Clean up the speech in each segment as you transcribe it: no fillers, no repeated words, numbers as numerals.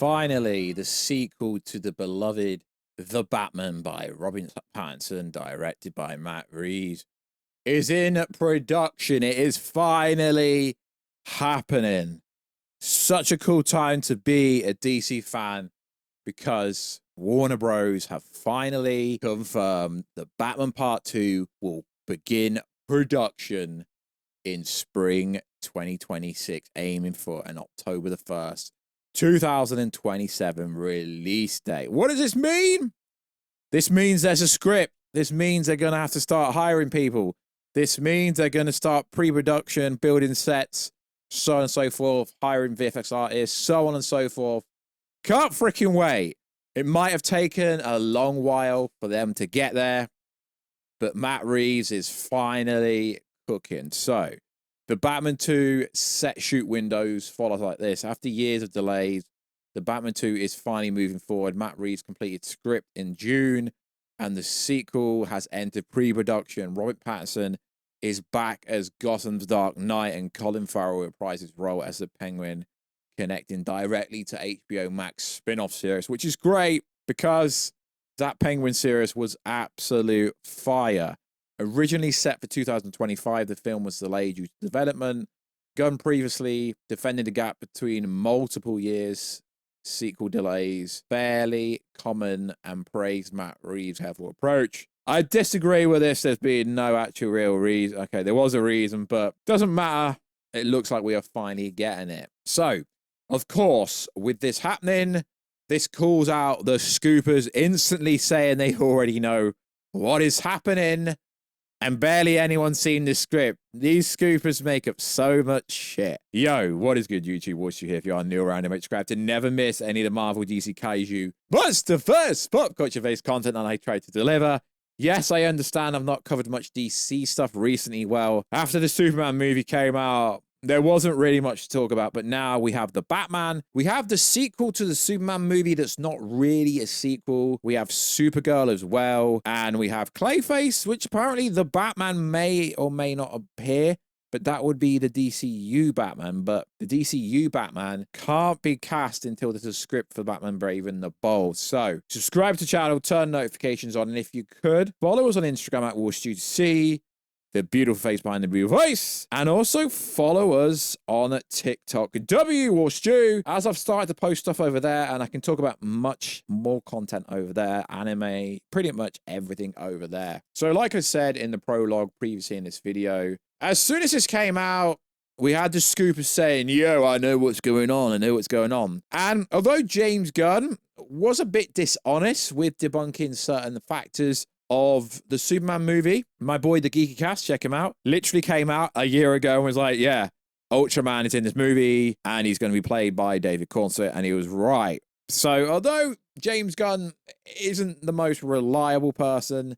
Finally, the sequel to the beloved The Batman by Robin Pattinson, directed by Matt Reeves, is in production. It is finally happening. Such a cool time to be a DC fan because Warner Bros. Have finally confirmed that Batman Part 2 will begin production in spring 2026, aiming for an October the 1st, 2027 release date. What does this mean? This means there's a script. This means they're going to have to start hiring people. This means they're going to start pre-production, building sets, so on and so forth, hiring VFX artists, so on and so forth. Can't freaking wait. It might have taken a long while for them to get there, but Matt Reeves is finally cooking. So, the Batman 2 set shoot windows follows like this. After years of delays, the Batman 2 is finally moving forward. Matt Reeves completed script in June, and the sequel has entered pre-production. Robert Pattinson is back as Gotham's Dark Knight, and Colin Farrell reprises his role as the Penguin, connecting directly to HBO Max spin-off series, which is great because that Penguin series was absolute fire. Originally set for 2025, the film was delayed due to development. Gunn previously defended the gap between multiple years, sequel delays, fairly common, and praised Matt Reeves' careful approach. I disagree with this. There's been no actual real reason. Okay, there was a reason, but doesn't matter. It looks like we are finally getting it. So, of course, with this happening, this calls out the scoopers instantly saying they already know what is happening. And barely anyone's seen this script. These scoopers make up so much shit. Yo, what is good, YouTube? Warstu here. If you are new around and subscribe to never miss any of the Marvel, DC, Kaiju, but the first pop culture-based content that I try to deliver. Yes, I understand I've not covered much DC stuff recently. Well, after the Superman movie came out, there wasn't really much to talk about, but now we have the Batman. We have the sequel to the Superman movie that's not really a sequel. We have Supergirl as well, and we have Clayface, which apparently the Batman may or may not appear, but that would be the DCU Batman, but the DCU Batman can't be cast until there's a script for Batman Brave and the Bold. So, subscribe to the channel, turn notifications on, and if you could, follow us on Instagram at Warstu to see the beautiful face behind the beautiful voice, and also follow us on TikTok, Warstu, as I've started to post stuff over there, and I can talk about much more content over there, anime, pretty much everything over there. So like I said in the prologue previously in this video, as soon as this came out, we had the scoopers saying, yo, I know what's going on, I know what's going on. And although James Gunn was a bit dishonest with debunking certain factors of the Superman movie, my boy, the Geeky Cast, check him out, literally came out a year ago and was like, yeah, Ultraman is in this movie and he's going to be played by David Cornsett, and he was right. So although James Gunn isn't the most reliable person,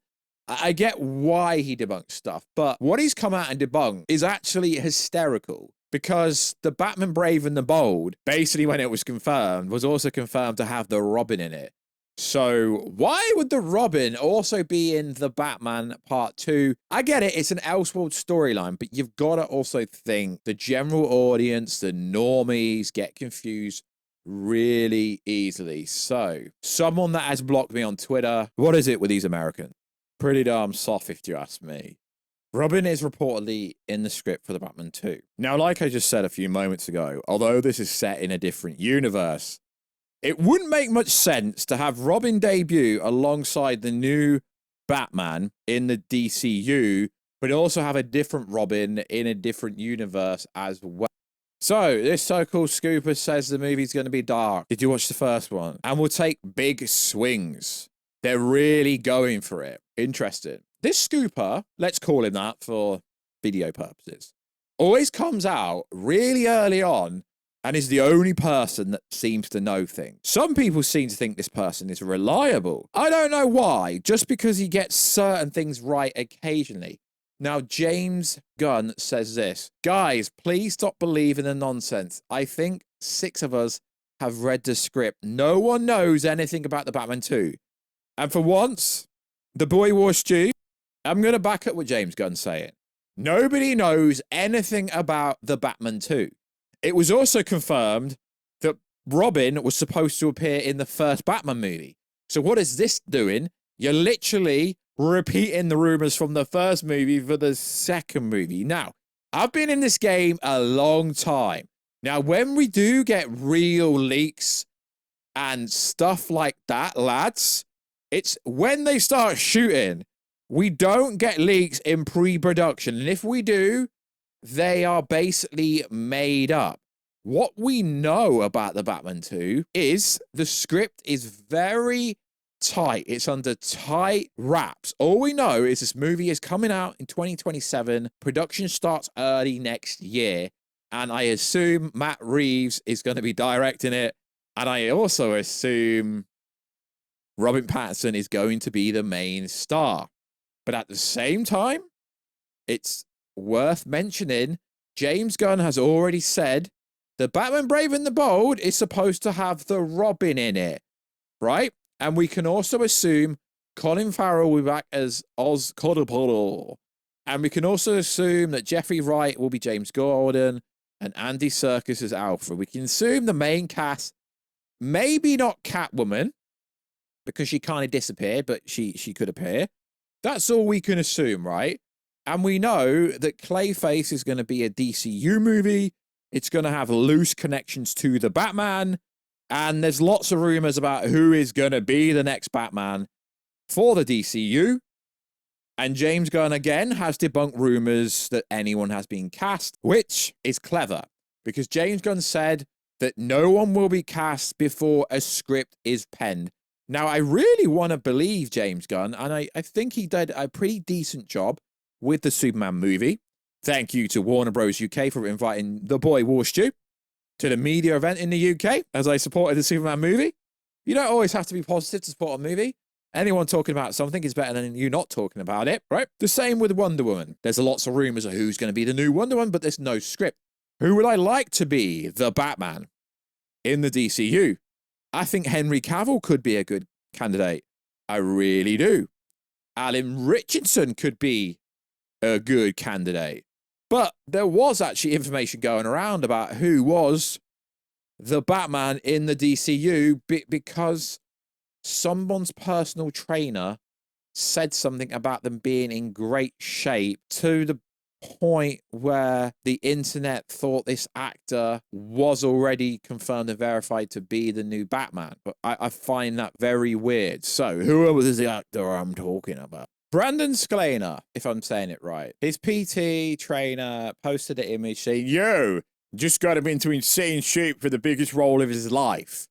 I get why he debunks stuff, but what he's come out and debunked is actually hysterical, because the Batman Brave and the Bold, basically when it was confirmed, was also confirmed to have the Robin in it. So why would the Robin also be in the Batman Part 2? I get it, it's an Elseworld storyline, but you've got to also think the general audience, the normies, get confused really easily. So, someone that has blocked me on Twitter, what is it with these Americans? Pretty darn soft if you ask me. Robin is reportedly in the script for the Batman 2. Now, like I just said a few moments ago, although this is set in a different universe, it wouldn't make much sense to have Robin debut alongside the new Batman in the DCU, but also have a different Robin in a different universe as well. So, this so-called scooper says the movie's going to be dark. Did you watch the first one? And will take big swings. They're really going for it. Interesting. This scooper, let's call him that for video purposes, always comes out really early on and is the only person that seems to know things. Some people seem to think this person is reliable. I don't know why, just because he gets certain things right occasionally. Now, James Gunn says this, guys, please stop believing the nonsense. I think 6 of us have read the script. No one knows anything about the Batman 2. And for once, the boy Warstu, I'm going to back up what James Gunn's saying. Nobody knows anything about the Batman 2. It was also confirmed that Robin was supposed to appear in the first Batman movie. So what is this doing? You're literally repeating the rumors from the first movie for the second movie. Now, I've been in this game a long time. Now, when we do get real leaks and stuff like that, lads, it's when they start shooting. We don't get leaks in pre-production. And if we do, they are basically made up. What we know about the Batman 2 is the script is very tight. It's under tight wraps. All we know is this movie is coming out in 2027. Production starts early next year. And I assume Matt Reeves is going to be directing it. And I also assume Robert Pattinson is going to be the main star. But at the same time, it's worth mentioning, James Gunn has already said the Batman Brave and the Bold is supposed to have the Robin in it, right? And we can also assume Colin Farrell will be back as Oz Cobblepot. And we can also assume that Jeffrey Wright will be James Gordon and Andy Serkis as Alfred. We can assume the main cast, maybe not Catwoman, because she kind of disappeared, but she could appear. That's all we can assume, right? And we know that Clayface is going to be a DCU movie. It's going to have loose connections to the Batman. And there's lots of rumors about who is going to be the next Batman for the DCU. And James Gunn, again, has debunked rumors that anyone has been cast, which is clever. Because James Gunn said that no one will be cast before a script is penned. Now, I really want to believe James Gunn, and I think he did a pretty decent job with the Superman movie. Thank you to Warner Bros. UK for inviting the boy Warstu to the media event in the UK as I supported the Superman movie. You don't always have to be positive to support a movie. Anyone talking about something is better than you not talking about it, right? The same with Wonder Woman. There's lots of rumors of who's going to be the new Wonder Woman, but there's no script. Who would I like to be the Batman in the DCU? I think Henry Cavill could be a good candidate. I really do. Alan Richardson could be a good candidate. But there was actually information going around about who was the Batman in the DCU because someone's personal trainer said something about them being in great shape to the point where the internet thought this actor was already confirmed and verified to be the new Batman. But I find that very weird. So who was the actor I'm talking about? Brandon Sclaner, if I'm saying it right. His PT trainer posted an image saying, yo, just got him into insane shape for the biggest role of his life.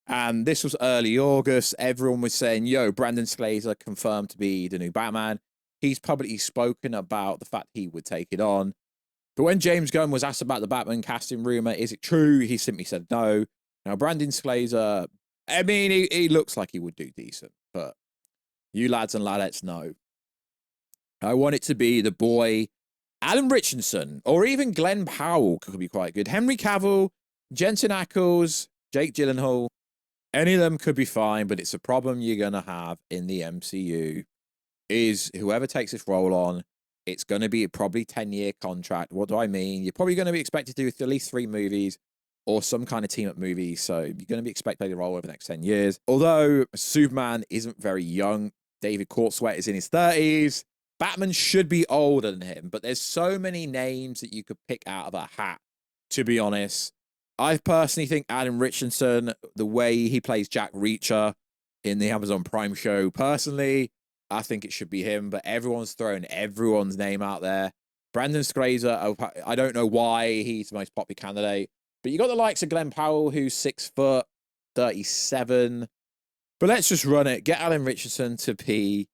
And this was early August. Everyone was saying, yo, Brandon Sclaner confirmed to be the new Batman. He's publicly spoken about the fact he would take it on. But when James Gunn was asked about the Batman casting rumor, is it true? He simply said no. Now, Brandon Sclaner, I mean, he looks like he would do decent. But you lads and ladettes know. I want it to be the boy, Alan Richardson, or even Glenn Powell could be quite good. Henry Cavill, Jensen Ackles, Jake Gyllenhaal. Any of them could be fine, but it's a problem you're going to have in the MCU. Is whoever takes this role on, it's going to be a probably 10-year contract. What do I mean? You're probably going to be expected to do at least 3 movies or some kind of team-up movie. So you're going to be expected to play the role over the next 10 years. Although Superman isn't very young. David Courtsweat is in his 30s. Batman should be older than him. But there's so many names that you could pick out of a hat, to be honest. I personally think Alan Richardson, the way he plays Jack Reacher in the Amazon Prime show, personally, I think it should be him, but everyone's throwing everyone's name out there. Brandon Sclaner, I don't know why he's the most popular candidate, but you got the likes of Glenn Powell, who's 6 foot, 37. But let's just run it. Get Alan Richardson to be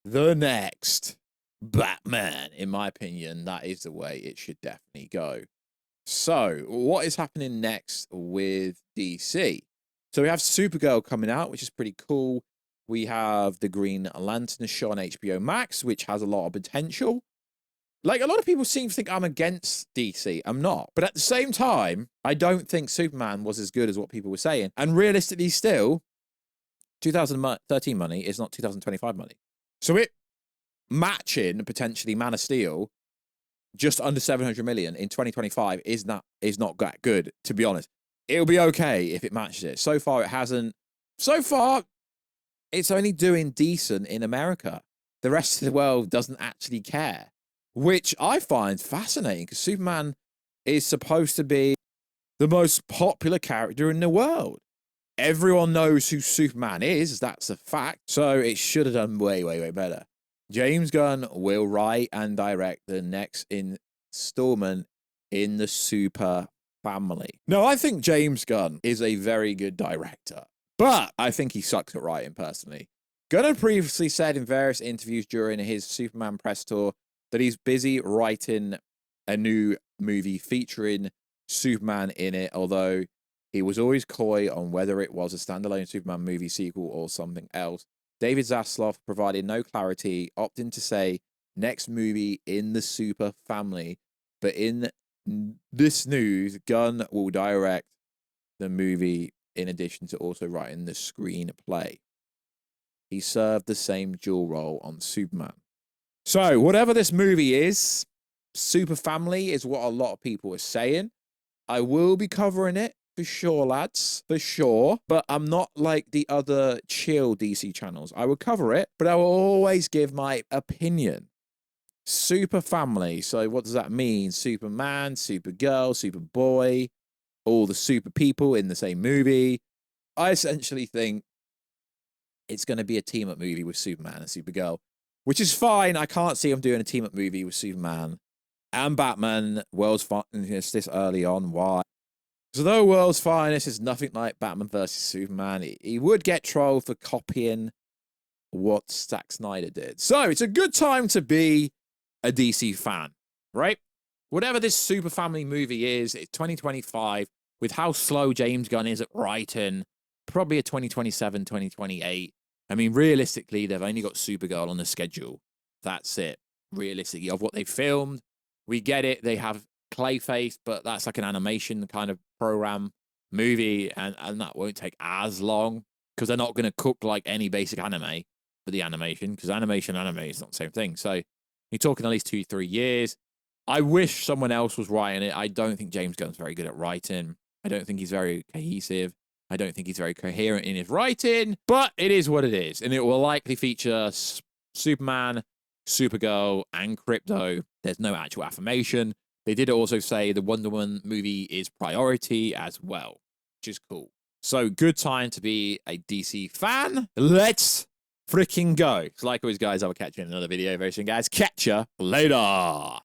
the next Batman. In my opinion, that is the way it should definitely go. So, what is happening next with DC? So we have Supergirl coming out, which is pretty cool. We have the Green Lantern show on HBO Max, which has a lot of potential. Like, a lot of people seem to think I'm against DC. I'm not. But at the same time, I don't think Superman was as good as what people were saying. And realistically, still, 2013 money is not 2025 money. So it matching, potentially, Man of Steel, just under 700 million in 2025 is not that good, to be honest. it'll be okay if it matches it. So far, it hasn't. So far, it's only doing decent in America. The rest of the world doesn't actually care, which I find fascinating because Superman is supposed to be the most popular character in the world. Everyone knows who Superman is. That's a fact. So it should have done way, way, way better. James Gunn will write and direct the next installment in the Super family. No, I think James Gunn is a very good director, but I think he sucks at writing personally. Gunn had previously said in various interviews during his Superman press tour that he's busy writing a new movie featuring Superman in it, although he was always coy on whether it was a standalone Superman movie sequel or something else. David Zaslav provided no clarity, opting to say next movie in the Super family, but in this news, Gunn will direct the movie in addition to also writing the screenplay. He served the same dual role on Superman. So, whatever this movie is, Super Family is what a lot of people are saying. I will be covering it for sure, lads, for sure. But I'm not like the other chill DC channels. I will cover it, but I will always give my opinion. Super Family. So, what does that mean? Superman, Supergirl, Superboy, all the super people in the same movie. I essentially think it's going to be a team-up movie with Superman and Supergirl, which is fine. I can't see them doing a team-up movie with Superman and Batman, World's Finest this early on. Why? So though World's Finest is nothing like Batman versus Superman, he would get trolled for copying what Zack Snyder did. So it's a good time to be a DC fan, right? Whatever this Super Family movie is, it's 2025. With how slow James Gunn is at writing, probably a 2027, 2028. I mean, realistically, they've only got Supergirl on the schedule. That's it. Realistically, of what they filmed, we get it. They have Clayface, but that's like an animation kind of program movie, and that won't take as long because they're not going to cook like any basic anime for the animation, because animation is not the same thing. So you're talking at least 2-3 years. I wish someone else was writing it. I don't think James Gunn's very good at writing. I don't think he's very cohesive. I don't think he's very coherent in his writing, but it is what it is. And it will likely feature Superman, Supergirl, and Crypto. There's no actual affirmation. They did also say the Wonder Woman movie is priority as well, which is cool. So good time to be a DC fan. Let's freaking go. So like always, guys, I will catch you in another video very soon, guys. Catch ya later.